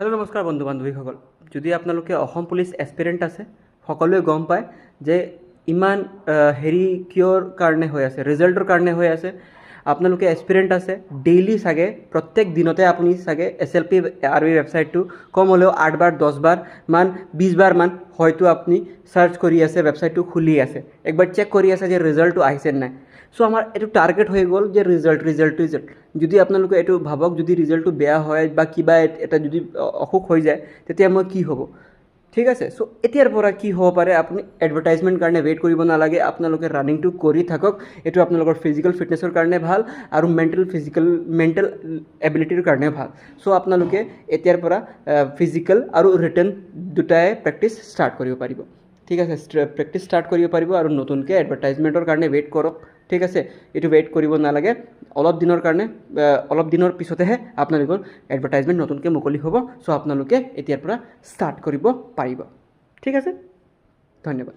Hello' নমস্কাৰ বন্ধু বান্ধৱীসকল। যদি আপোনালোকে অসম পুলিচ এছপিৰেণ্ট আছে, সকলোৱে গম পায় যে ইমান কিয়ৰ কাৰণে হৈ আছে, ৰিজাল্টৰ কাৰণে হৈ আছে। আপোনালোকে এছপিৰেণ্ট আছে, ডেইলি চাগে প্ৰত্যেক দিনতে আপুনি চাগে SLP আৰ্মি ৱেবছাইটটো কম হ'লেও 8 বাৰ 10 বাৰ মান 20 বাৰ মান হয়তো আপুনি চাৰ্চ কৰি আছে, ৱেবছাইটটো খুলি আছে, একবাৰ চেক কৰি আছে যে ৰিজাল্টটো আহিছে নাই। চ' আমাৰ এইটো টাৰ্গেট হৈ গ'ল যে ৰিজাল্ট। যদি আপোনালোকে এইটো ভাবক, যদি ৰিজাল্টটো বেয়া হয় বা কিবা এটা যদি অসুখ হৈ যায়, তেতিয়া মই কি হ'ব? ঠিক আছে। চ' এতিয়াৰ পৰা কি হ'ব পাৰে, আপুনি এডভাৰটাইজমেণ্ট কাৰণে ৱেইট কৰিব নালাগে, আপোনালোকে ৰানিংটো কৰি থাকক। এইটো আপোনালোকৰ ফিজিকেল ফিটনেছৰ কাৰণে ভাল আৰু মেণ্টেল এবিলিটিৰ কাৰণে ভাল। চ' আপোনালোকে এতিয়াৰ পৰা ফিজিকেল আৰু ৰিটেন দুটাই প্ৰেক্টিছ ষ্টাৰ্ট কৰিব পাৰিব। ঠিক আছে, প্ৰেক্টিছ ষ্টাৰ্ট কৰিব পাৰিব আৰু নতুনকৈ এডভাৰটাইজমেণ্টৰ কাৰণে ৱেইট কৰক। ঠিক আছে, এইটো ৱেইট কৰিব নালাগে। অলপ দিনৰ পিছতেহে আপোনালোকৰ এডভাৰটাইজমেণ্ট নতুনকৈ মুকলি হ'ব। চ' আপোনালোকে এতিয়াৰ পৰা ষ্টাৰ্ট কৰিব পাৰিব। ঠিক আছে, ধন্যবাদ।